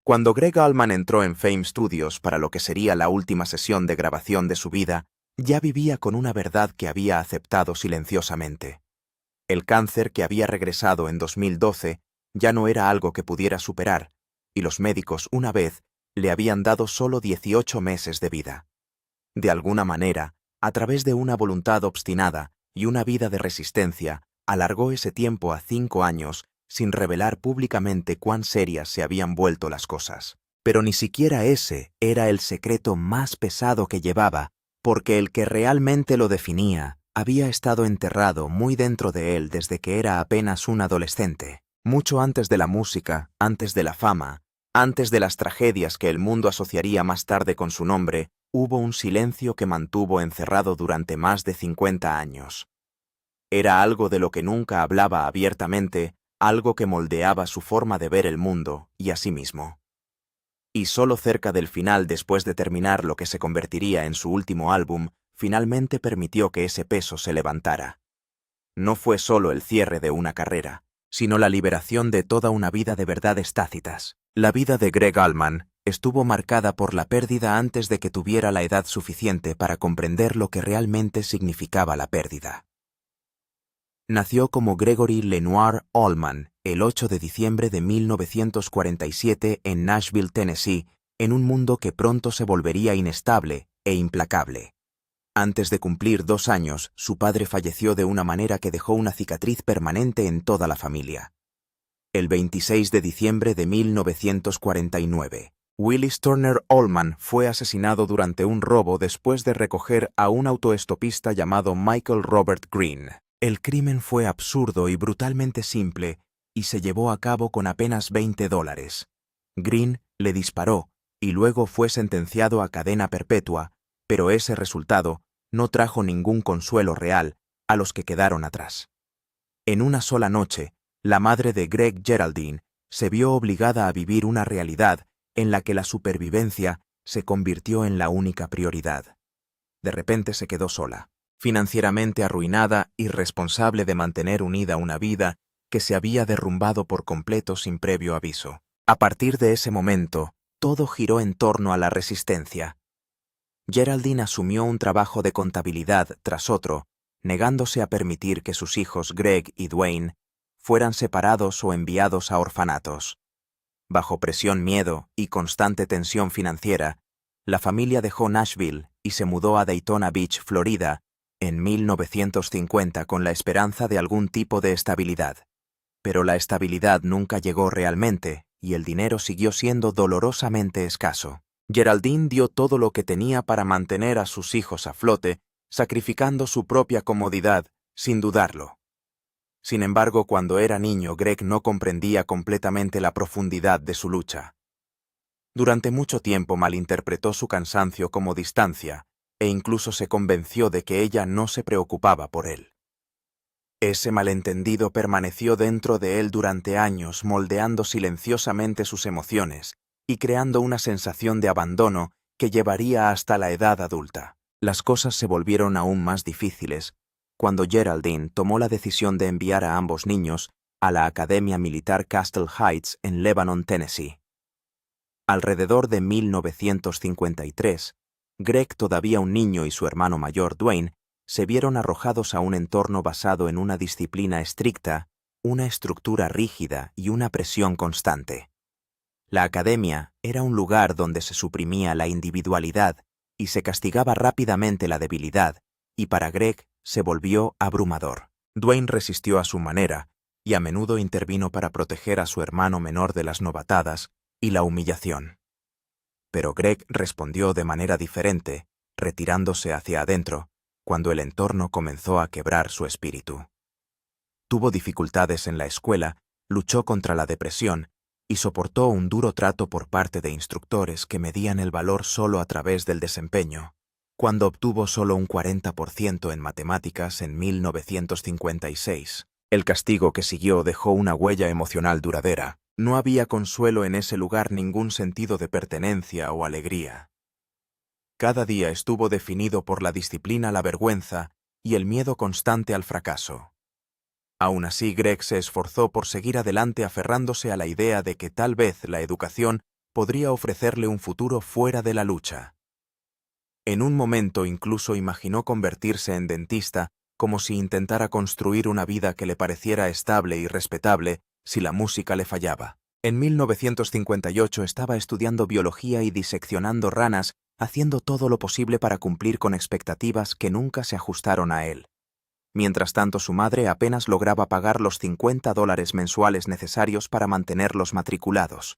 Cuando Gregg Allman entró en Fame Studios para lo que sería la última sesión de grabación de su vida, ya vivía con una verdad que había aceptado silenciosamente. El cáncer que había regresado en 2012 ya no era algo que pudiera superar, y los médicos, una vez, le habían dado solo 18 meses de vida. De alguna manera, a través de una voluntad obstinada y una vida de resistencia, alargó ese tiempo a 5 años sin revelar públicamente cuán serias se habían vuelto las cosas. Pero ni siquiera ese era el secreto más pesado que llevaba, porque el que realmente lo definía había estado enterrado muy dentro de él desde que era apenas un adolescente, mucho antes de la música, antes de la fama, antes de las tragedias que el mundo asociaría más tarde con su nombre. Hubo un silencio que mantuvo encerrado durante más de 50 años. Era algo de lo que nunca hablaba abiertamente, algo que moldeaba su forma de ver el mundo y a sí mismo. Y solo cerca del final, después de terminar lo que se convertiría en su último álbum, finalmente permitió que ese peso se levantara. No fue solo el cierre de una carrera, sino la liberación de toda una vida de verdades tácitas. La vida de Gregg Allman estuvo marcada por la pérdida antes de que tuviera la edad suficiente para comprender lo que realmente significaba la pérdida. Nació como Gregory Lenoir Allman el 8 de diciembre de 1947 en Nashville, Tennessee, en un mundo que pronto se volvería inestable e implacable. Antes de cumplir 2 años, su padre falleció de una manera que dejó una cicatriz permanente en toda la familia. El 26 de diciembre de 1949, Willis Turner Allman fue asesinado durante un robo después de recoger a un autoestopista llamado Michael Robert Green. El crimen fue absurdo y brutalmente simple y se llevó a cabo con apenas $20. Green le disparó y luego fue sentenciado a cadena perpetua, pero ese resultado no trajo ningún consuelo real a los que quedaron atrás. En una sola noche, la madre de Gregg, Geraldine, se vio obligada a vivir una realidad en la que la supervivencia se convirtió en la única prioridad. De repente se quedó sola, financieramente arruinada y responsable de mantener unida una vida que se había derrumbado por completo sin previo aviso. A partir de ese momento, todo giró en torno a la resistencia. Geraldine asumió un trabajo de contabilidad tras otro, negándose a permitir que sus hijos Gregg y Dwayne fueran separados o enviados a orfanatos. Bajo presión, miedo y constante tensión financiera, la familia dejó Nashville y se mudó a Daytona Beach, Florida, en 1950 con la esperanza de algún tipo de estabilidad. Pero la estabilidad nunca llegó realmente y el dinero siguió siendo dolorosamente escaso. Geraldine dio todo lo que tenía para mantener a sus hijos a flote, sacrificando su propia comodidad, sin dudarlo. Sin embargo, cuando era niño, Gregg no comprendía completamente la profundidad de su lucha. Durante mucho tiempo malinterpretó su cansancio como distancia, e incluso se convenció de que ella no se preocupaba por él. Ese malentendido permaneció dentro de él durante años, moldeando silenciosamente sus emociones y creando una sensación de abandono que llevaría hasta la edad adulta. Las cosas se volvieron aún más difíciles cuando Geraldine tomó la decisión de enviar a ambos niños a la Academia Militar Castle Heights en Lebanon, Tennessee. Alrededor de 1953, Gregg, todavía un niño, y su hermano mayor, Dwayne, se vieron arrojados a un entorno basado en una disciplina estricta, una estructura rígida y una presión constante. La academia era un lugar donde se suprimía la individualidad y se castigaba rápidamente la debilidad, y para Gregg se volvió abrumador. Dwayne resistió a su manera y a menudo intervino para proteger a su hermano menor de las novatadas y la humillación. Pero Gregg respondió de manera diferente, retirándose hacia adentro, cuando el entorno comenzó a quebrar su espíritu. Tuvo dificultades en la escuela, luchó contra la depresión y soportó un duro trato por parte de instructores que medían el valor solo a través del desempeño. Cuando obtuvo solo un 40% en matemáticas en 1956, el castigo que siguió dejó una huella emocional duradera. No había consuelo en ese lugar, ningún sentido de pertenencia o alegría. Cada día estuvo definido por la disciplina, la vergüenza y el miedo constante al fracaso. Aún así, Gregg se esforzó por seguir adelante, aferrándose a la idea de que tal vez la educación podría ofrecerle un futuro fuera de la lucha. En un momento incluso imaginó convertirse en dentista, como si intentara construir una vida que le pareciera estable y respetable si la música le fallaba. En 1958 estaba estudiando biología y diseccionando ranas, haciendo todo lo posible para cumplir con expectativas que nunca se ajustaron a él. Mientras tanto, su madre apenas lograba pagar los $50 mensuales necesarios para mantenerlos matriculados.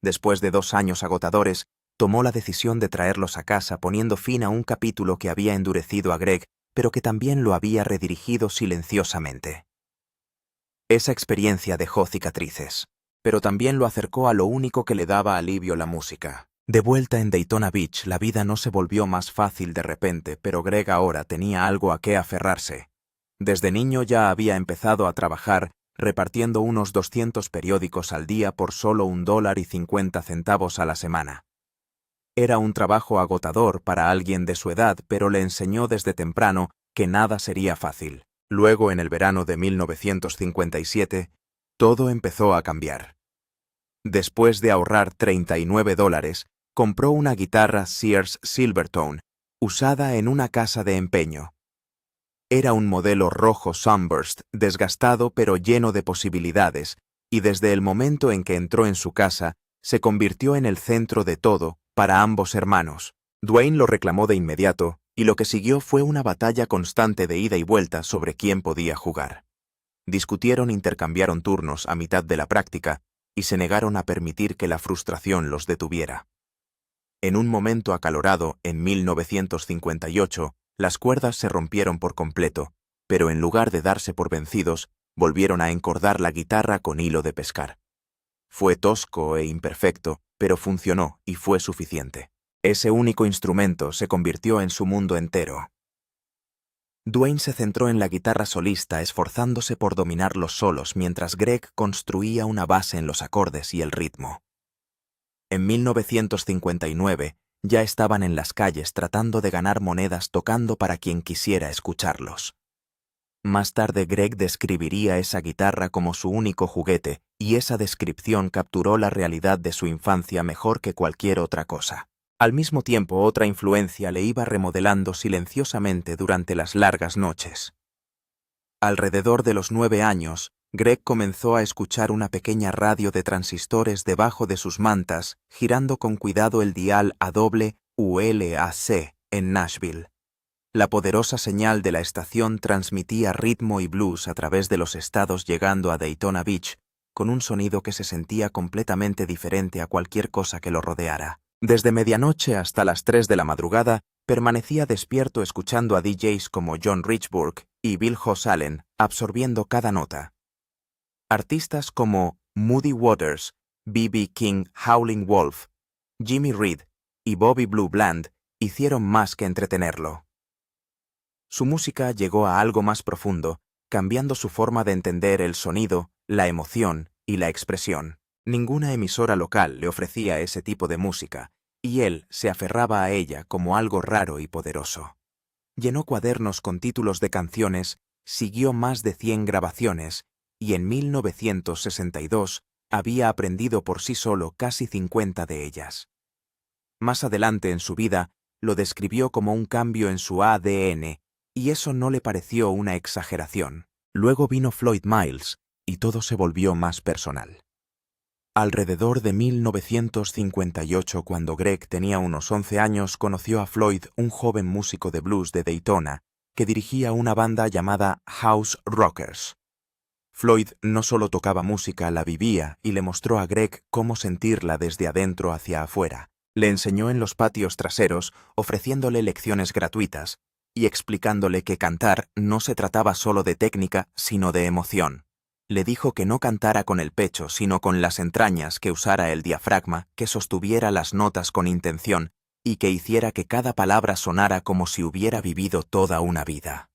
Después de 2 años agotadores, tomó la decisión de traerlos a casa, poniendo fin a un capítulo que había endurecido a Greg, pero que también lo había redirigido silenciosamente. Esa experiencia dejó cicatrices, pero también lo acercó a lo único que le daba alivio: la música. De vuelta en Daytona Beach, la vida no se volvió más fácil de repente, pero Greg ahora tenía algo a qué aferrarse. Desde niño ya había empezado a trabajar, repartiendo unos 200 periódicos al día por solo $1.50 a la semana. Era un trabajo agotador para alguien de su edad, pero le enseñó desde temprano que nada sería fácil. Luego, en el verano de 1957, todo empezó a cambiar. Después de ahorrar $39, compró una guitarra Sears Silvertone, usada en una casa de empeño. Era un modelo rojo Sunburst, desgastado pero lleno de posibilidades, y desde el momento en que entró en su casa, se convirtió en el centro de todo para ambos hermanos. Dwayne lo reclamó de inmediato, y lo que siguió fue una batalla constante de ida y vuelta sobre quién podía jugar. Discutieron, intercambiaron turnos a mitad de la práctica, y se negaron a permitir que la frustración los detuviera. En un momento acalorado, en 1958, las cuerdas se rompieron por completo, pero en lugar de darse por vencidos, volvieron a encordar la guitarra con hilo de pescar. Fue tosco e imperfecto, pero funcionó y fue suficiente. Ese único instrumento se convirtió en su mundo entero. Dwayne se centró en la guitarra solista, esforzándose por dominar los solos, mientras Greg construía una base en los acordes y el ritmo. En 1959 ya estaban en las calles tratando de ganar monedas tocando para quien quisiera escucharlos. Más tarde Greg describiría esa guitarra como su único juguete, y esa descripción capturó la realidad de su infancia mejor que cualquier otra cosa. Al mismo tiempo, otra influencia le iba remodelando silenciosamente durante las largas noches. Alrededor de los 9 años, Greg comenzó a escuchar una pequeña radio de transistores debajo de sus mantas, girando con cuidado el dial AWULAC en Nashville. La poderosa señal de la estación transmitía ritmo y blues a través de los estados, llegando a Daytona Beach, con un sonido que se sentía completamente diferente a cualquier cosa que lo rodeara. Desde medianoche hasta las 3 de la madrugada, permanecía despierto escuchando a DJs como John Richburg y Bill Hoss Allen, absorbiendo cada nota. Artistas como Muddy Waters, B.B. King, Howlin' Wolf, Jimmy Reed y Bobby Blue Bland hicieron más que entretenerlo. Su música llegó a algo más profundo, cambiando su forma de entender el sonido, la emoción y la expresión. Ninguna emisora local le ofrecía ese tipo de música, y él se aferraba a ella como algo raro y poderoso. Llenó cuadernos con títulos de canciones, siguió más de 100 grabaciones, y en 1962 había aprendido por sí solo casi 50 de ellas. Más adelante en su vida, lo describió como un cambio en su ADN, y eso no le pareció una exageración. Luego vino Floyd Miles, y todo se volvió más personal. Alrededor de 1958, cuando Greg tenía unos 11 años, conoció a Floyd, un joven músico de blues de Daytona, que dirigía una banda llamada House Rockers. Floyd no solo tocaba música, la vivía, y le mostró a Greg cómo sentirla desde adentro hacia afuera. Le enseñó en los patios traseros, ofreciéndole lecciones gratuitas, y explicándole que cantar no se trataba solo de técnica, sino de emoción. Le dijo que no cantara con el pecho, sino con las entrañas, que usara el diafragma, que sostuviera las notas con intención, y que hiciera que cada palabra sonara como si hubiera vivido toda una vida.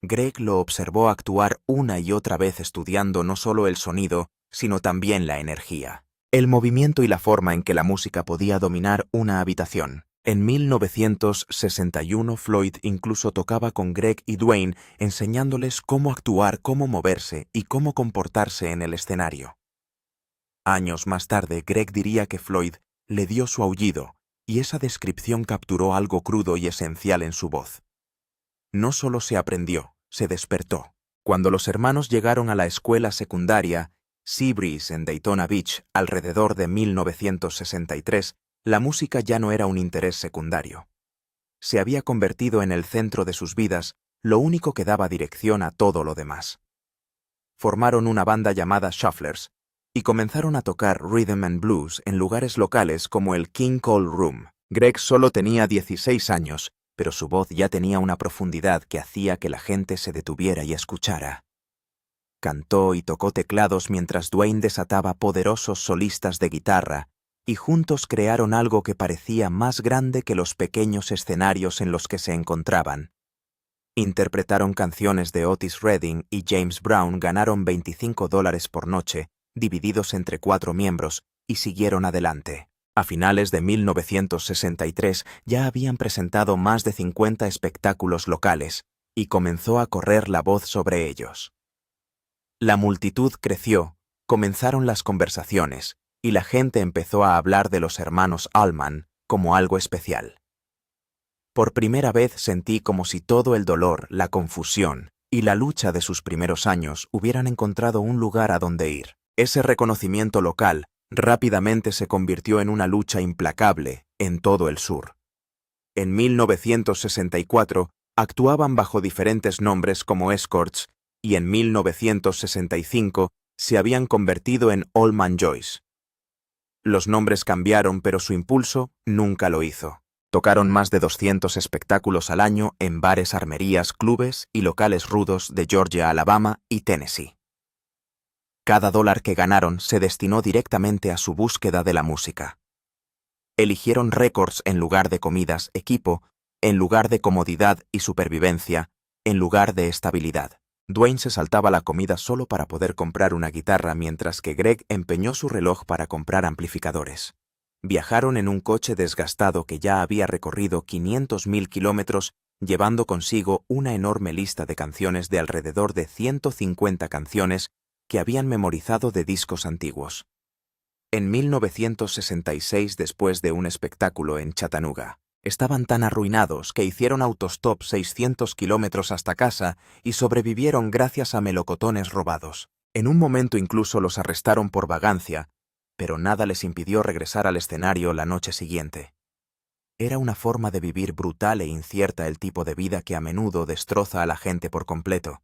Greg lo observó actuar una y otra vez, estudiando no solo el sonido, sino también la energía, el movimiento y la forma en que la música podía dominar una habitación. En 1961, Floyd incluso tocaba con Greg y Dwayne, enseñándoles cómo actuar, cómo moverse y cómo comportarse en el escenario. Años más tarde, Greg diría que Floyd le dio su aullido, y esa descripción capturó algo crudo y esencial en su voz. No solo se aprendió, se despertó. Cuando los hermanos llegaron a la escuela secundaria Seabreeze en Daytona Beach, alrededor de 1963, la música ya no era un interés secundario. Se había convertido en el centro de sus vidas, lo único que daba dirección a todo lo demás. Formaron una banda llamada Shufflers y comenzaron a tocar rhythm and blues en lugares locales como el King Cole Room. Greg solo tenía 16 años, pero su voz ya tenía una profundidad que hacía que la gente se detuviera y escuchara. Cantó y tocó teclados mientras Dwayne desataba poderosos solistas de guitarra, y juntos crearon algo que parecía más grande que los pequeños escenarios en los que se encontraban. Interpretaron canciones de Otis Redding y James Brown, ganaron $25 por noche, divididos entre 4 miembros, y siguieron adelante. A finales de 1963 ya habían presentado más de 50 espectáculos locales, y comenzó a correr la voz sobre ellos. La multitud creció, comenzaron las conversaciones, y la gente empezó a hablar de los hermanos Allman como algo especial. Por primera vez sentí como si todo el dolor, la confusión y la lucha de sus primeros años hubieran encontrado un lugar a donde ir. Ese reconocimiento local rápidamente se convirtió en una lucha implacable en todo el sur. En 1964 actuaban bajo diferentes nombres como Escorts y en 1965 se habían convertido en Allman Joyce. Los nombres cambiaron, pero su impulso nunca lo hizo. Tocaron más de 200 espectáculos al año en bares, armerías, clubes y locales rudos de Georgia, Alabama y Tennessee. Cada dólar que ganaron se destinó directamente a su búsqueda de la música. Eligieron récords en lugar de comidas, equipo, en lugar de comodidad y supervivencia, en lugar de estabilidad. Dwayne se saltaba la comida solo para poder comprar una guitarra, mientras que Greg empeñó su reloj para comprar amplificadores. Viajaron en un coche desgastado que ya había recorrido 500.000 kilómetros, llevando consigo una enorme lista de canciones de alrededor de 150 canciones que habían memorizado de discos antiguos. En 1966, después de un espectáculo en Chattanooga, estaban tan arruinados que hicieron autostop 600 kilómetros hasta casa y sobrevivieron gracias a melocotones robados. En un momento incluso los arrestaron por vagancia, pero nada les impidió regresar al escenario la noche siguiente. Era una forma de vivir brutal e incierta, el tipo de vida que a menudo destroza a la gente por completo.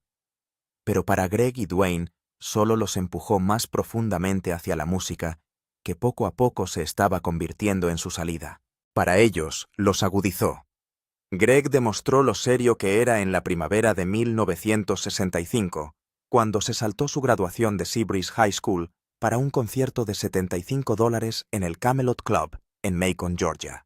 Pero para Greg y Dwayne solo los empujó más profundamente hacia la música, que poco a poco se estaba convirtiendo en su salida. Para ellos, los agudizó. Greg demostró lo serio que era en la primavera de 1965, cuando se saltó su graduación de Seabreeze High School para un concierto de $75 en el Camelot Club, en Macon, Georgia.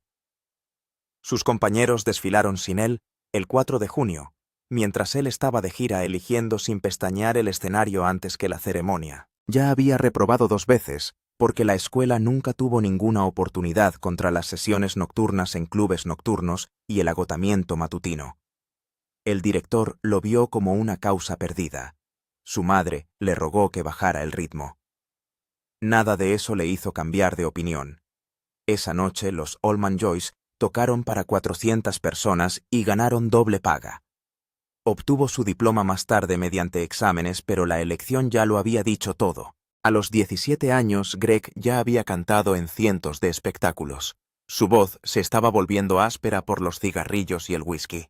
Sus compañeros desfilaron sin él el 4 de junio, mientras él estaba de gira eligiendo sin pestañear el escenario antes que la ceremonia. Ya había reprobado 2 veces, porque la escuela nunca tuvo ninguna oportunidad contra las sesiones nocturnas en clubes nocturnos y el agotamiento matutino. El director lo vio como una causa perdida. Su madre le rogó que bajara el ritmo. Nada de eso le hizo cambiar de opinión. Esa noche los Allman Joyce tocaron para 400 personas y ganaron doble paga. Obtuvo su diploma más tarde mediante exámenes, pero la elección ya lo había dicho todo. A los 17 años, Greg ya había cantado en cientos de espectáculos. Su voz se estaba volviendo áspera por los cigarrillos y el whisky.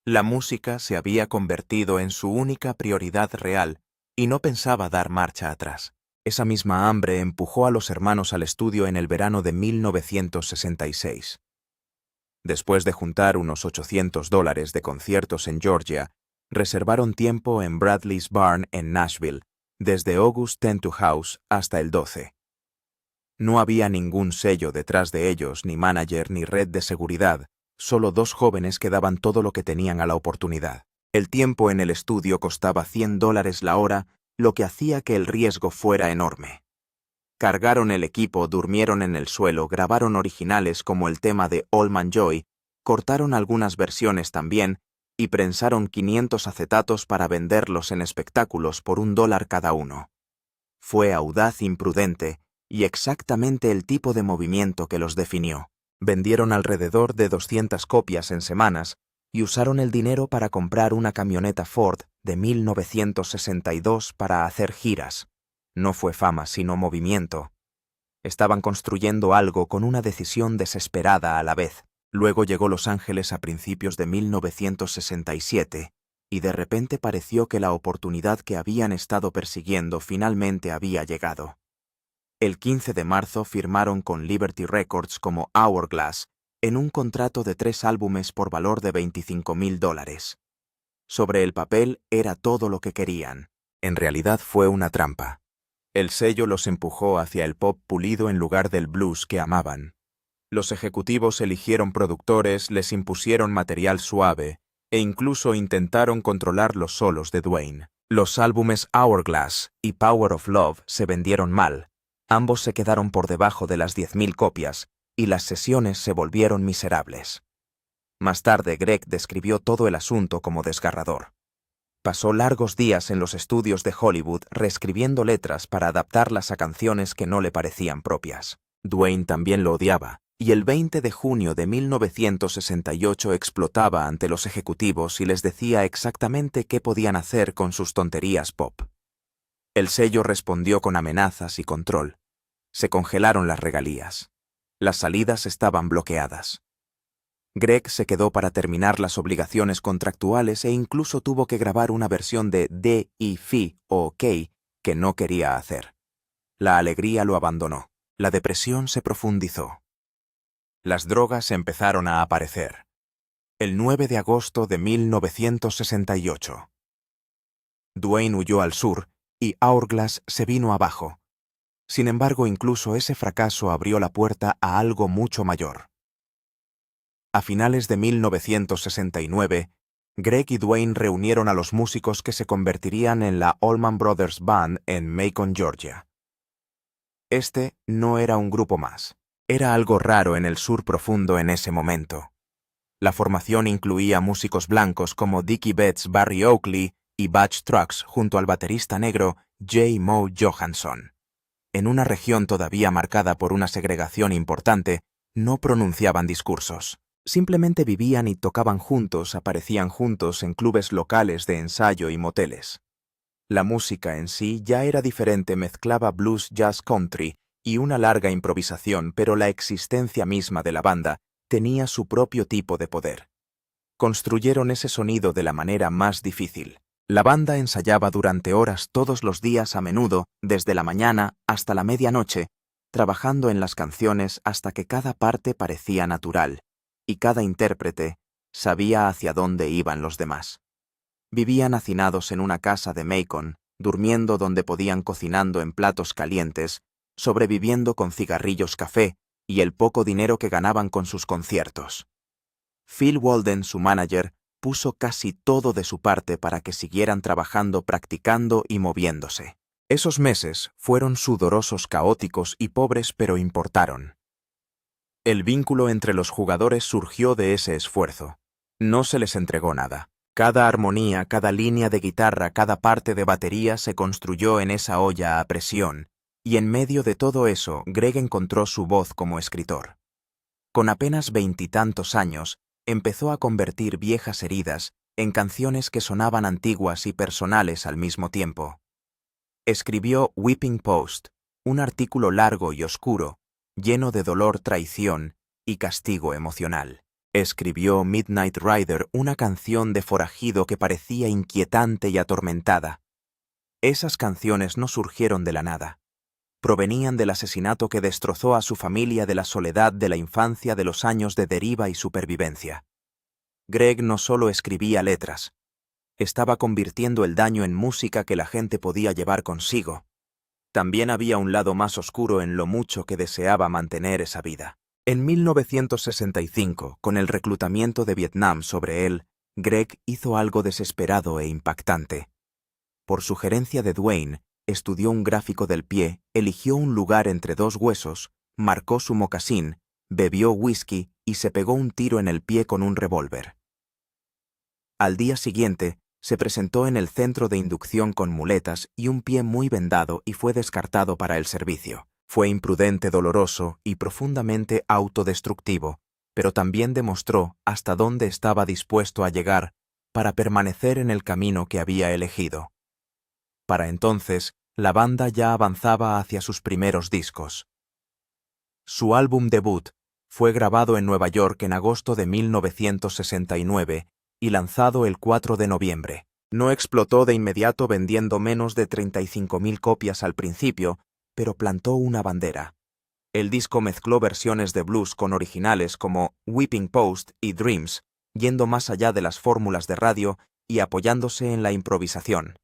La música se había convertido en su única prioridad real y no pensaba dar marcha atrás. Esa misma hambre empujó a los hermanos al estudio en el verano de 1966. Después de juntar unos $800 de conciertos en Georgia, reservaron tiempo en Bradley's Barn en Nashville, desde August 10 House hasta el 12. No había ningún sello detrás de ellos, ni manager ni red de seguridad, solo 2 jóvenes que daban todo lo que tenían a la oportunidad. El tiempo en el estudio costaba $100 la hora, lo que hacía que el riesgo fuera enorme. Cargaron el equipo, durmieron en el suelo, grabaron originales como el tema de Allman Joy, cortaron algunas versiones también y prensaron 500 acetatos para venderlos en espectáculos por $1 cada uno. Fue audaz, imprudente y exactamente el tipo de movimiento que los definió. Vendieron alrededor de 200 copias en semanas y usaron el dinero para comprar una camioneta Ford de 1962 para hacer giras. No fue fama, sino movimiento. Estaban construyendo algo con una decisión desesperada a la vez. Luego llegó Los Ángeles a principios de 1967, y de repente pareció que la oportunidad que habían estado persiguiendo finalmente había llegado. El 15 de marzo firmaron con Liberty Records como Hourglass en un contrato de 3 álbumes por valor de $25,000. Sobre el papel era todo lo que querían. En realidad fue una trampa. El sello los empujó hacia el pop pulido en lugar del blues que amaban. Los ejecutivos eligieron productores, les impusieron material suave e incluso intentaron controlar los solos de Duane. Los álbumes Hourglass y Power of Love se vendieron mal. Ambos se quedaron por debajo de las 10,000 copias y las sesiones se volvieron miserables. Más tarde, Greg describió todo el asunto como desgarrador. Pasó largos días en los estudios de Hollywood reescribiendo letras para adaptarlas a canciones que no le parecían propias. Duane también lo odiaba, y el 20 de junio de 1968 explotaba ante los ejecutivos y les decía exactamente qué podían hacer con sus tonterías pop. El sello respondió con amenazas y control. Se congelaron las regalías. Las salidas estaban bloqueadas. Greg se quedó para terminar las obligaciones contractuales e incluso tuvo que grabar una versión de D y Fi o OK que no quería hacer. La alegría lo abandonó. La depresión se profundizó. Las drogas empezaron a aparecer. El 9 de agosto de 1968. Duane huyó al sur y Hourglass se vino abajo. Sin embargo, incluso ese fracaso abrió la puerta a algo mucho mayor. A finales de 1969, Greg y Duane reunieron a los músicos que se convertirían en la Allman Brothers Band en Macon, Georgia. Este no era un grupo más. Era algo raro en el sur profundo en ese momento. La formación incluía músicos blancos como Dickie Betts, Barry Oakley y Butch Trucks junto al baterista negro J. Mo Johansson. En una región todavía marcada por una segregación importante, no pronunciaban discursos. Simplemente vivían y tocaban juntos, aparecían juntos en clubes locales de ensayo y moteles. La música en sí ya era diferente, mezclaba blues, jazz, country y una larga improvisación, pero la existencia misma de la banda tenía su propio tipo de poder. Construyeron ese sonido de la manera más difícil. La banda ensayaba durante horas todos los días, a menudo, desde la mañana hasta la medianoche, trabajando en las canciones hasta que cada parte parecía natural, y cada intérprete sabía hacia dónde iban los demás. Vivían hacinados en una casa de Macon, durmiendo donde podían, cocinando en platos calientes, sobreviviendo con cigarrillos, café y el poco dinero que ganaban con sus conciertos. Phil Walden, su manager, puso casi todo de su parte para que siguieran trabajando, practicando y moviéndose. Esos meses fueron sudorosos, caóticos y pobres, pero importaron. El vínculo entre los jugadores surgió de ese esfuerzo. No se les entregó nada. Cada armonía, cada línea de guitarra, cada parte de batería se construyó en esa olla a presión, y en medio de todo eso, Greg encontró su voz como escritor. Con apenas 20 y tantos años, empezó a convertir viejas heridas en canciones que sonaban antiguas y personales al mismo tiempo. Escribió Whipping Post, un artículo largo y oscuro, lleno de dolor, traición y castigo emocional. Escribió Midnight Rider, una canción de forajido que parecía inquietante y atormentada. Esas canciones no surgieron de la nada. Provenían del asesinato que destrozó a su familia, de la soledad de la infancia, de los años de deriva y supervivencia. Greg no solo escribía letras, estaba convirtiendo el daño en música que la gente podía llevar consigo. También había un lado más oscuro en lo mucho que deseaba mantener esa vida. En 1965, con el reclutamiento de Vietnam sobre él, Greg hizo algo desesperado e impactante. Por sugerencia de Duane, estudió un gráfico del pie, eligió un lugar entre dos huesos, marcó su mocasín, bebió whisky y se pegó un tiro en el pie con un revólver. Al día siguiente, se presentó en el centro de inducción con muletas y un pie muy vendado y fue descartado para el servicio. Fue imprudente, doloroso y profundamente autodestructivo, pero también demostró hasta dónde estaba dispuesto a llegar para permanecer en el camino que había elegido. Para entonces, la banda ya avanzaba hacia sus primeros discos. Su álbum debut fue grabado en Nueva York en agosto de 1969 y lanzado el 4 de noviembre. No explotó de inmediato vendiendo menos de 35.000 copias al principio, pero plantó una bandera. El disco mezcló versiones de blues con originales como Whipping Post y Dreams, yendo más allá de las fórmulas de radio y apoyándose en la improvisación.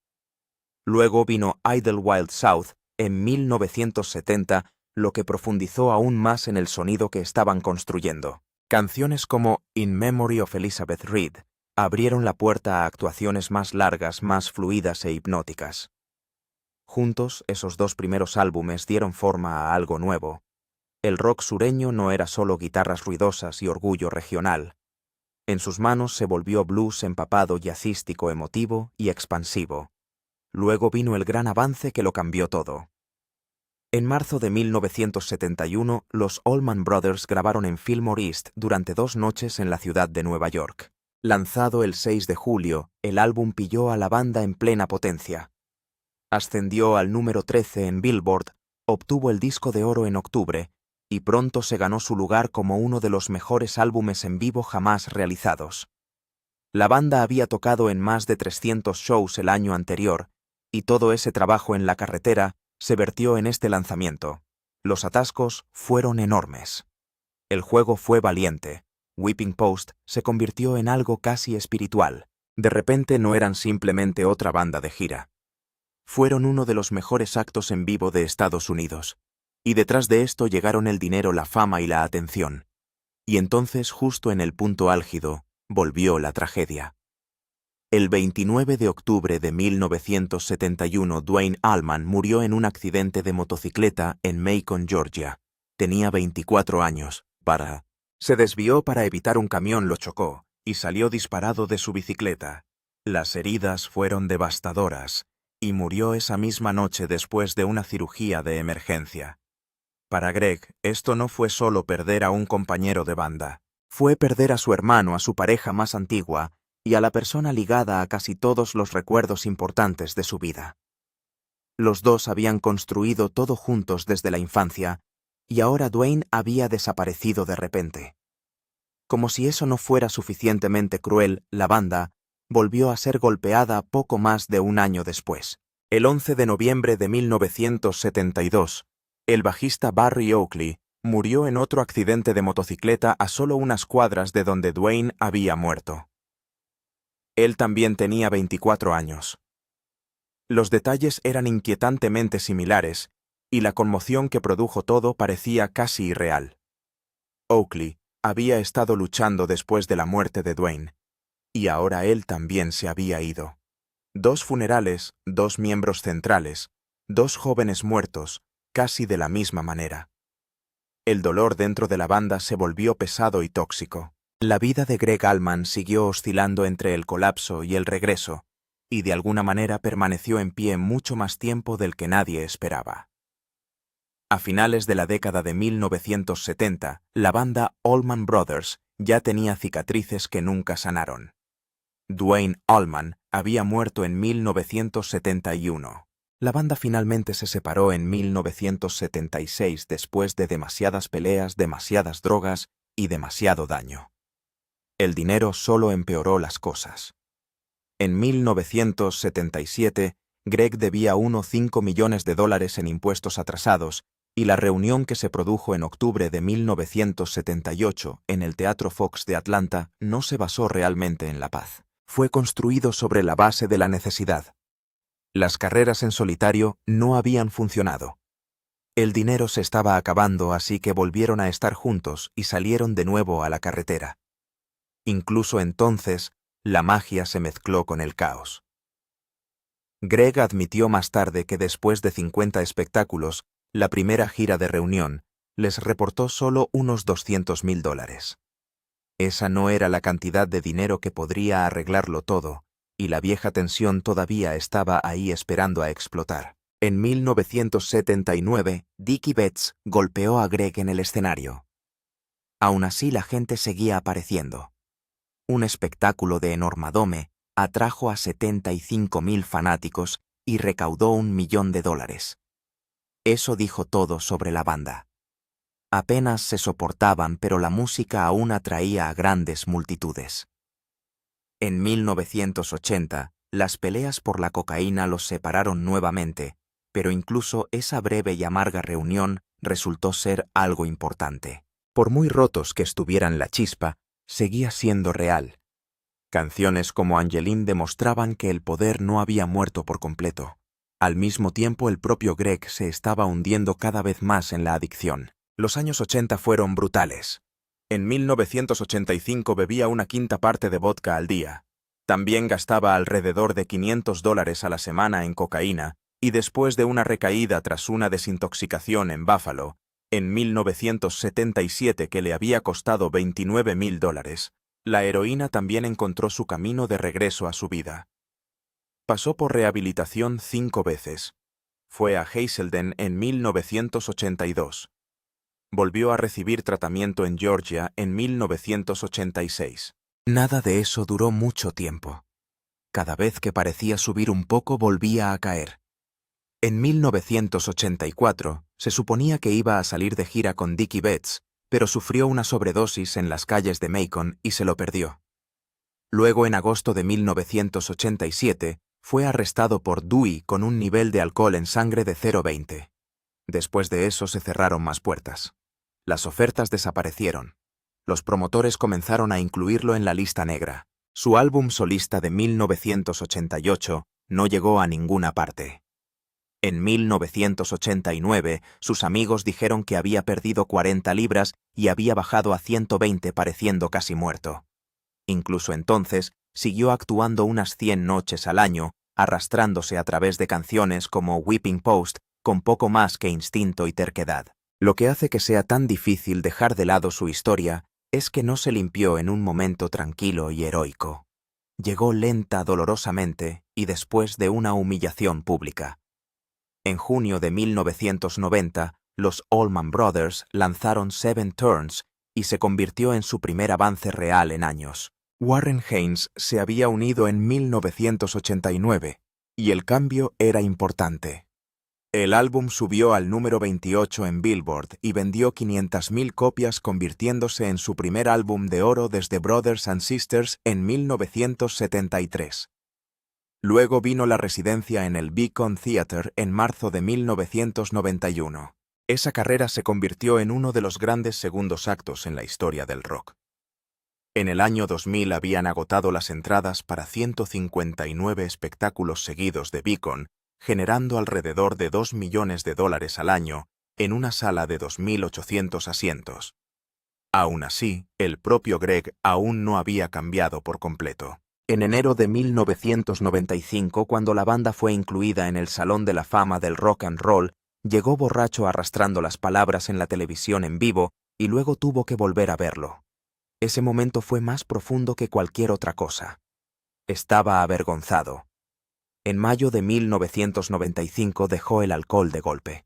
Luego vino Idlewild South en 1970, lo que profundizó aún más en el sonido que estaban construyendo. Canciones como In Memory of Elizabeth Reed abrieron la puerta a actuaciones más largas, más fluidas e hipnóticas. Juntos, esos dos primeros álbumes dieron forma a algo nuevo. El rock sureño no era solo guitarras ruidosas y orgullo regional. En sus manos se volvió blues empapado, jazzístico, emotivo y expansivo. Luego vino el gran avance que lo cambió todo. En marzo de 1971, los Allman Brothers grabaron en Fillmore East durante 2 noches en la ciudad de Nueva York. Lanzado el 6 de julio, el álbum pilló a la banda en plena potencia. Ascendió al número 13 en Billboard, obtuvo el disco de oro en octubre, y pronto se ganó su lugar como uno de los mejores álbumes en vivo jamás realizados. La banda había tocado en más de 300 shows el año anterior, y todo ese trabajo en la carretera se vertió en este lanzamiento. Los atascos fueron enormes. El juego fue valiente. Whipping Post se convirtió en algo casi espiritual. De repente no eran simplemente otra banda de gira. Fueron uno de los mejores actos en vivo de Estados Unidos. Y detrás de esto llegaron el dinero, la fama y la atención. Y entonces, justo en el punto álgido, volvió la tragedia. El 29 de octubre de 1971, Duane Allman murió en un accidente de motocicleta en Macon, Georgia. Tenía 24 años. Se desvió para evitar un camión, lo chocó, y salió disparado de su bicicleta. Las heridas fueron devastadoras, y murió esa misma noche después de una cirugía de emergencia. Para Greg, esto no fue solo perder a un compañero de banda. Fue perder a su hermano, a su pareja más antigua, y a la persona ligada a casi todos los recuerdos importantes de su vida. Los dos habían construido todo juntos desde la infancia, y ahora Duane había desaparecido de repente. Como si eso no fuera suficientemente cruel, la banda volvió a ser golpeada poco más de un año después. El 11 de noviembre de 1972, el bajista Barry Oakley murió en otro accidente de motocicleta a solo unas cuadras de donde Duane había muerto. Él también tenía 24 años. Los detalles eran inquietantemente similares, y la conmoción que produjo todo parecía casi irreal. Oakley había estado luchando después de la muerte de Duane, y ahora él también se había ido. 2 funerales, 2 miembros centrales, 2 jóvenes muertos, casi de la misma manera. El dolor dentro de la banda se volvió pesado y tóxico. La vida de Greg Allman siguió oscilando entre el colapso y el regreso, y de alguna manera permaneció en pie mucho más tiempo del que nadie esperaba. A finales de la década de 1970, la banda Allman Brothers ya tenía cicatrices que nunca sanaron. Duane Allman había muerto en 1971. La banda finalmente se separó en 1976 después de demasiadas peleas, demasiadas drogas y demasiado daño. El dinero solo empeoró las cosas. En 1977, Greg debía unos $5 millones en impuestos atrasados, y la reunión que se produjo en octubre de 1978 en el Teatro Fox de Atlanta no se basó realmente en la paz. Fue construido sobre la base de la necesidad. Las carreras en solitario no habían funcionado. El dinero se estaba acabando, así que volvieron a estar juntos y salieron de nuevo a la carretera. Incluso entonces, la magia se mezcló con el caos. Greg admitió más tarde que después de 50 espectáculos, la primera gira de reunión les reportó solo unos $200,000. Esa no era la cantidad de dinero que podría arreglarlo todo, y la vieja tensión todavía estaba ahí esperando a explotar. En 1979, Dickie Betts golpeó a Greg en el escenario. Aún así, la gente seguía apareciendo. Un espectáculo de enormadome atrajo a 75.000 fanáticos y recaudó $1 millón. Eso dijo todo sobre la banda. Apenas se soportaban, pero la música aún atraía a grandes multitudes. En 1980, las peleas por la cocaína los separaron nuevamente, pero incluso esa breve y amarga reunión resultó ser algo importante. Por muy rotos que estuvieran la chispa, seguía siendo real. Canciones como Angeline demostraban que el poder no había muerto por completo. Al mismo tiempo, el propio Greg se estaba hundiendo cada vez más en la adicción. Los años 80 fueron brutales. En 1985 bebía una quinta parte de vodka al día. También gastaba alrededor de $500 a la semana en cocaína, y después de una recaída tras una desintoxicación en Buffalo, en 1977 que le había costado $29.000, la heroína también encontró su camino de regreso a su vida. Pasó por rehabilitación 5 veces. Fue a Hazelden en 1982. Volvió a recibir tratamiento en Georgia en 1986. Nada de eso duró mucho tiempo. Cada vez que parecía subir un poco, volvía a caer. En 1984, se suponía que iba a salir de gira con Dickie Betts, pero sufrió una sobredosis en las calles de Macon y se lo perdió. Luego, en agosto de 1987, fue arrestado por Dewey con un nivel de alcohol en sangre de 0,20. Después de eso se cerraron más puertas. Las ofertas desaparecieron. Los promotores comenzaron a incluirlo en la lista negra. Su álbum solista de 1988 no llegó a ninguna parte. En 1989, sus amigos dijeron que había perdido 40 libras y había bajado a 120 pareciendo casi muerto. Incluso entonces, siguió actuando unas 100 noches al año, arrastrándose a través de canciones como Whipping Post, con poco más que instinto y terquedad. Lo que hace que sea tan difícil dejar de lado su historia es que no se limpió en un momento tranquilo y heroico. Llegó lenta, dolorosamente, y después de una humillación pública. En junio de 1990, los Allman Brothers lanzaron Seven Turns y se convirtió en su primer avance real en años. Warren Haynes se había unido en 1989, y el cambio era importante. El álbum subió al número 28 en Billboard y vendió 500.000 copias, convirtiéndose en su primer álbum de oro desde Brothers and Sisters en 1973. Luego vino la residencia en el Beacon Theatre en marzo de 1991. Esa carrera se convirtió en uno de los grandes segundos actos en la historia del rock. En el año 2000 habían agotado las entradas para 159 espectáculos seguidos de Beacon, generando alrededor de $2 millones al año en una sala de 2.800 asientos. Aún así, el propio Greg aún no había cambiado por completo. En enero de 1995, cuando la banda fue incluida en el Salón de la Fama del Rock and Roll, llegó borracho arrastrando las palabras en la televisión en vivo y luego tuvo que volver a verlo. Ese momento fue más profundo que cualquier otra cosa. Estaba avergonzado. En mayo de 1995 dejó el alcohol de golpe.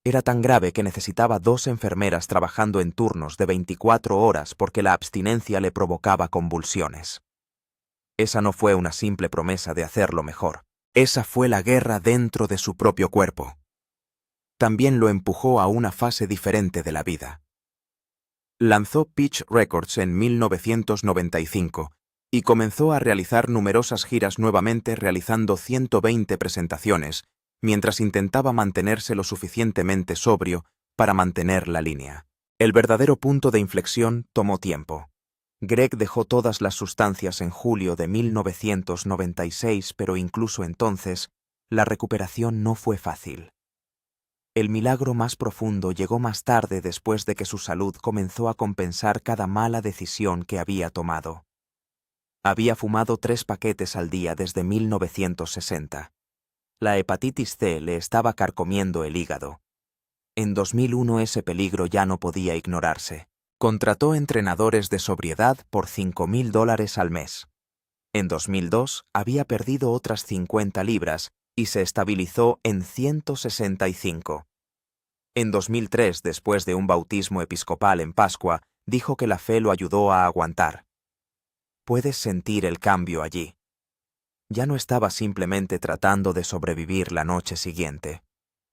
Era tan grave que necesitaba 2 enfermeras trabajando en turnos de 24 horas porque la abstinencia le provocaba convulsiones. Esa no fue una simple promesa de hacerlo mejor. Esa fue la guerra dentro de su propio cuerpo. También lo empujó a una fase diferente de la vida. Lanzó Pitch Records en 1995 y comenzó a realizar numerosas giras nuevamente, realizando 120 presentaciones, mientras intentaba mantenerse lo suficientemente sobrio para mantener la línea. El verdadero punto de inflexión tomó tiempo. Greg dejó todas las sustancias en julio de 1996, pero incluso entonces, la recuperación no fue fácil. El milagro más profundo llegó más tarde, después de que su salud comenzó a compensar cada mala decisión que había tomado. Había fumado 3 paquetes al día desde 1960. La hepatitis C le estaba carcomiendo el hígado. En 2001 ese peligro ya no podía ignorarse. Contrató entrenadores de sobriedad por $5.000 al mes. En 2002 había perdido otras 50 libras y se estabilizó en 165. En 2003, después de un bautismo episcopal en Pascua, dijo que la fe lo ayudó a aguantar. Puedes sentir el cambio allí. Ya no estaba simplemente tratando de sobrevivir la noche siguiente.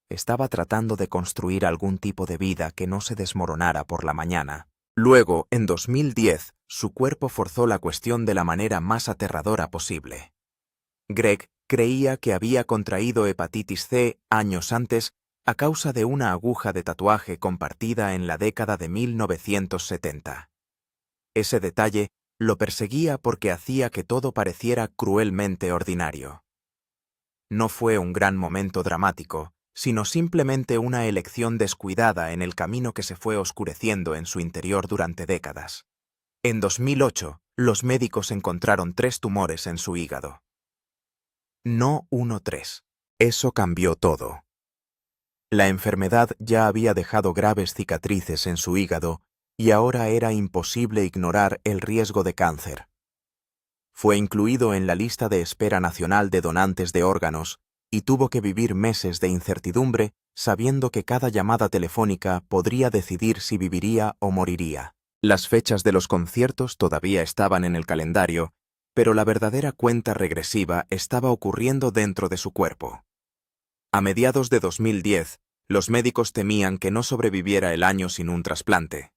Estaba tratando de construir algún tipo de vida que no se desmoronara por la mañana. Luego, en 2010, su cuerpo forzó la cuestión de la manera más aterradora posible. Greg creía que había contraído hepatitis C años antes a causa de una aguja de tatuaje compartida en la década de 1970. Ese detalle lo perseguía porque hacía que todo pareciera cruelmente ordinario. No fue un gran momento dramático, sino simplemente una elección descuidada en el camino que se fue oscureciendo en su interior durante décadas. En 2008, los médicos encontraron 3 tumores en su hígado. No 3. Eso cambió todo. La enfermedad ya había dejado graves cicatrices en su hígado y ahora era imposible ignorar el riesgo de cáncer. Fue incluido en la lista de espera nacional de donantes de órganos y tuvo que vivir meses de incertidumbre sabiendo que cada llamada telefónica podría decidir si viviría o moriría. Las fechas de los conciertos todavía estaban en el calendario, pero la verdadera cuenta regresiva estaba ocurriendo dentro de su cuerpo. A mediados de 2010, los médicos temían que no sobreviviera el año sin un trasplante.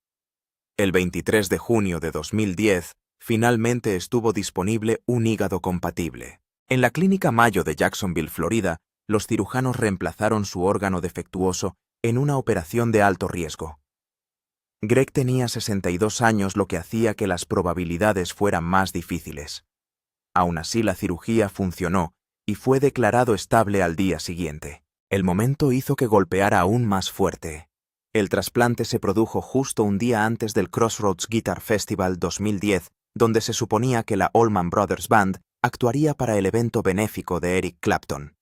El 23 de junio de 2010, finalmente estuvo disponible un hígado compatible. En la Clínica Mayo de Jacksonville, Florida, los cirujanos reemplazaron su órgano defectuoso en una operación de alto riesgo. Greg tenía 62 años, lo que hacía que las probabilidades fueran más difíciles. Aún así, la cirugía funcionó y fue declarado estable al día siguiente. El momento hizo que golpeara aún más fuerte. El trasplante se produjo justo un día antes del Crossroads Guitar Festival 2010, donde se suponía que la Allman Brothers Band actuaría para el evento benéfico de Eric Clapton.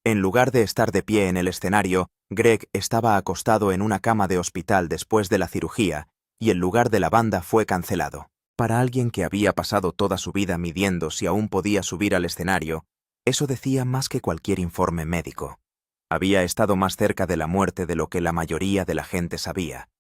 En lugar de estar de pie en el escenario, Greg estaba acostado en una cama de hospital después de la cirugía, y el lugar de la banda fue cancelado. Para alguien que había pasado toda su vida midiendo si aún podía subir al escenario, eso decía más que cualquier informe médico. Había estado más cerca de la muerte de lo que la mayoría de la gente sabía.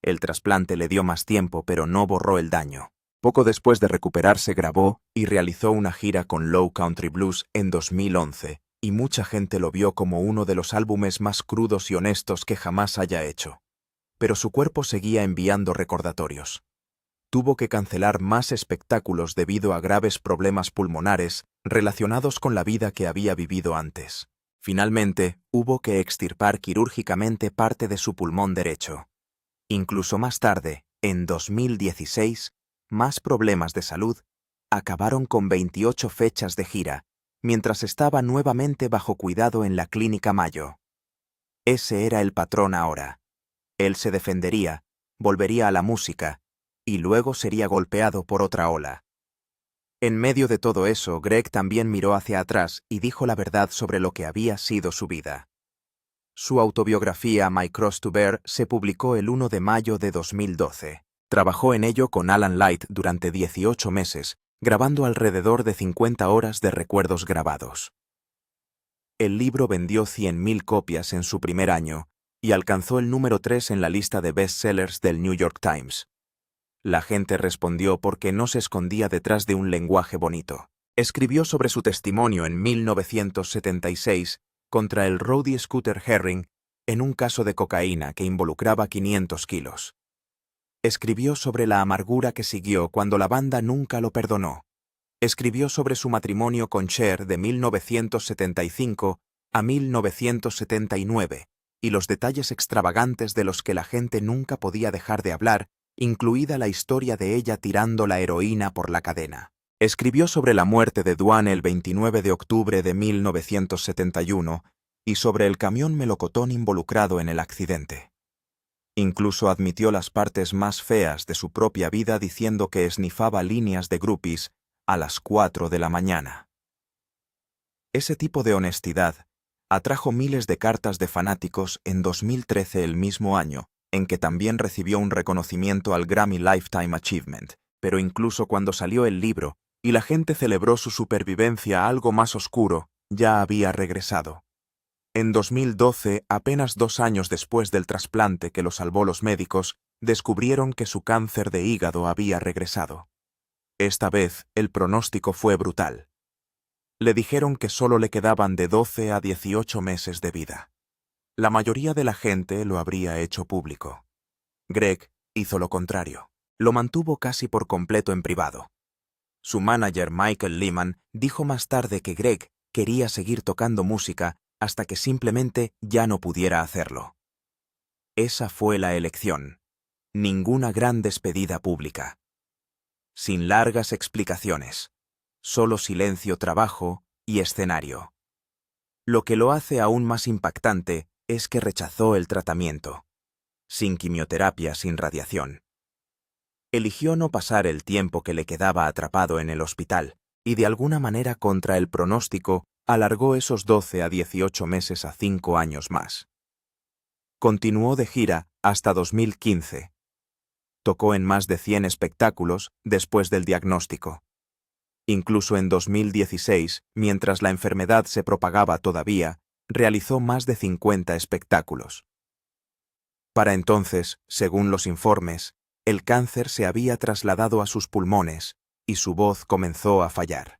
El trasplante le dio más tiempo, pero no borró el daño. Poco después de recuperarse, grabó y realizó una gira con Low Country Blues en 2011, y mucha gente lo vio como uno de los álbumes más crudos y honestos que jamás haya hecho. Pero su cuerpo seguía enviando recordatorios. Tuvo que cancelar más espectáculos debido a graves problemas pulmonares relacionados con la vida que había vivido antes. Finalmente, hubo que extirpar quirúrgicamente parte de su pulmón derecho. Incluso más tarde, en 2016, más problemas de salud acabaron con 28 fechas de gira, mientras estaba nuevamente bajo cuidado en la Clínica Mayo. Ese era el patrón ahora. Él se defendería, volvería a la música, y luego sería golpeado por otra ola. En medio de todo eso, Greg también miró hacia atrás y dijo la verdad sobre lo que había sido su vida. Su autobiografía My Cross to Bear se publicó el 1 de mayo de 2012. Trabajó en ello con Alan Light durante 18 meses, grabando alrededor de 50 horas de recuerdos grabados. El libro vendió 100.000 copias en su primer año y alcanzó el número 3 en la lista de bestsellers del New York Times. La gente respondió porque no se escondía detrás de un lenguaje bonito. Escribió sobre su testimonio en 1976 contra el roadie Scooter Herring en un caso de cocaína que involucraba 500 kilos. Escribió sobre la amargura que siguió cuando la banda nunca lo perdonó. Escribió sobre su matrimonio con Cher de 1975 a 1979 y los detalles extravagantes de los que la gente nunca podía dejar de hablar, incluida la historia de ella tirando la heroína por la cadena. Escribió sobre la muerte de Duane el 29 de octubre de 1971 y sobre el camión melocotón involucrado en el accidente. Incluso admitió las partes más feas de su propia vida diciendo que esnifaba líneas de groupies a las 4 de la mañana. Ese tipo de honestidad atrajo miles de cartas de fanáticos en 2013, el mismo año en que también recibió un reconocimiento al Grammy Lifetime Achievement, pero incluso cuando salió el libro y la gente celebró su supervivencia a algo más oscuro, ya había regresado. En 2012, apenas 2 años después del trasplante que lo salvó los médicos, descubrieron que su cáncer de hígado había regresado. Esta vez, el pronóstico fue brutal. Le dijeron que solo le quedaban de 12 a 18 meses de vida. La mayoría de la gente lo habría hecho público. Greg hizo lo contrario. Lo mantuvo casi por completo en privado. Su manager Michael Lehman dijo más tarde que Greg quería seguir tocando música hasta que simplemente ya no pudiera hacerlo. Esa fue la elección. Ninguna gran despedida pública. Sin largas explicaciones. Solo silencio, trabajo y escenario. Lo que lo hace aún más impactante es que rechazó el tratamiento. Sin quimioterapia, sin radiación. Eligió no pasar el tiempo que le quedaba atrapado en el hospital y de alguna manera contra el pronóstico alargó esos 12 a 18 meses a 5 años más. Continuó de gira hasta 2015. Tocó en más de 100 espectáculos después del diagnóstico. Incluso en 2016, mientras la enfermedad se propagaba todavía, realizó más de 50 espectáculos. Para entonces, según los informes, el cáncer se había trasladado a sus pulmones y su voz comenzó a fallar.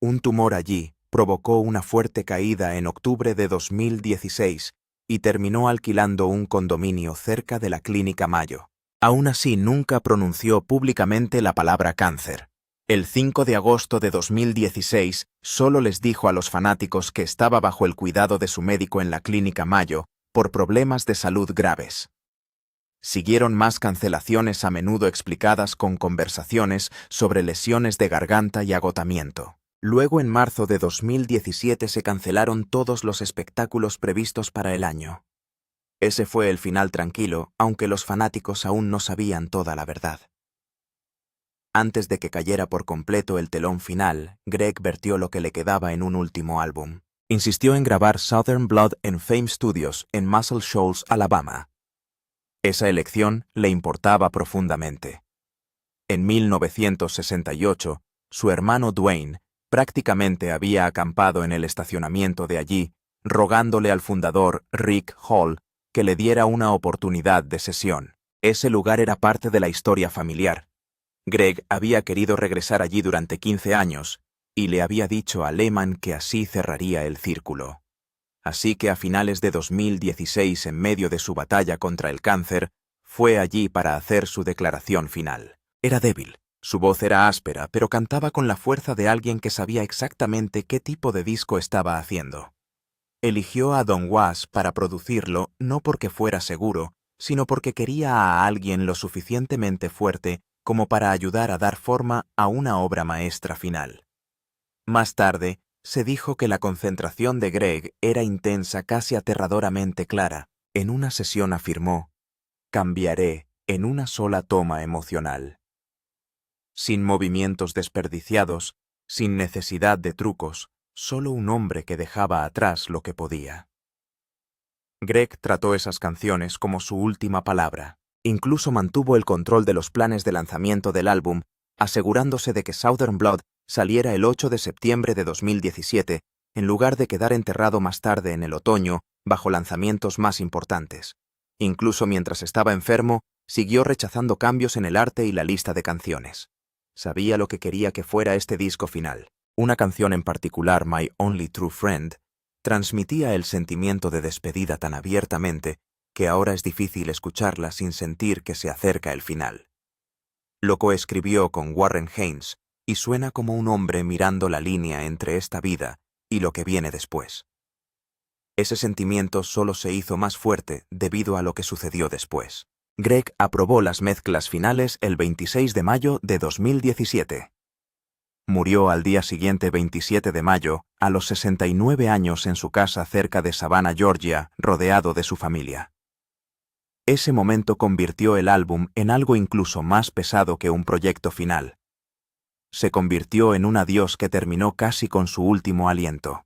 Un tumor allí provocó una fuerte caída en octubre de 2016 y terminó alquilando un condominio cerca de la Clínica Mayo. Aún así, nunca pronunció públicamente la palabra cáncer. El 5 de agosto de 2016, solo les dijo a los fanáticos que estaba bajo el cuidado de su médico en la Clínica Mayo por problemas de salud graves. Siguieron más cancelaciones a menudo explicadas con conversaciones sobre lesiones de garganta y agotamiento. Luego, en marzo de 2017 se cancelaron todos los espectáculos previstos para el año. Ese fue el final tranquilo, aunque los fanáticos aún no sabían toda la verdad. Antes de que cayera por completo el telón final, Greg vertió lo que le quedaba en un último álbum. Insistió en grabar Southern Blood en Fame Studios en Muscle Shoals, Alabama. Esa elección le importaba profundamente. En 1968, su hermano Dwayne prácticamente había acampado en el estacionamiento de allí, rogándole al fundador Rick Hall que le diera una oportunidad de sesión. Ese lugar era parte de la historia familiar. Greg había querido regresar allí durante 15 años y le había dicho a Lehman que así cerraría el círculo. Así que a finales de 2016, en medio de su batalla contra el cáncer, fue allí para hacer su declaración final. Era débil, su voz era áspera, pero cantaba con la fuerza de alguien que sabía exactamente qué tipo de disco estaba haciendo. Eligió a Don Was para producirlo no porque fuera seguro, sino porque quería a alguien lo suficientemente fuerte como para ayudar a dar forma a una obra maestra final. Más tarde, se dijo que la concentración de Greg era intensa, casi aterradoramente clara. En una sesión afirmó: «Cambiaré en una sola toma emocional». Sin movimientos desperdiciados, sin necesidad de trucos, solo un hombre que dejaba atrás lo que podía. Greg trató esas canciones como su última palabra. Incluso mantuvo el control de los planes de lanzamiento del álbum, asegurándose de que Southern Blood saliera el 8 de septiembre de 2017, en lugar de quedar enterrado más tarde en el otoño, bajo lanzamientos más importantes. Incluso mientras estaba enfermo, siguió rechazando cambios en el arte y la lista de canciones. Sabía lo que quería que fuera este disco final. Una canción en particular, My Only True Friend, transmitía el sentimiento de despedida tan abiertamente que ahora es difícil escucharla sin sentir que se acerca el final. Lo coescribió con Warren Haynes y suena como un hombre mirando la línea entre esta vida y lo que viene después. Ese sentimiento solo se hizo más fuerte debido a lo que sucedió después. Greg aprobó las mezclas finales el 26 de mayo de 2017. Murió al día siguiente, 27 de mayo, a los 69 años en su casa cerca de Savannah, Georgia, rodeado de su familia. Ese momento convirtió el álbum en algo incluso más pesado que un proyecto final. Se convirtió en un adiós que terminó casi con su último aliento.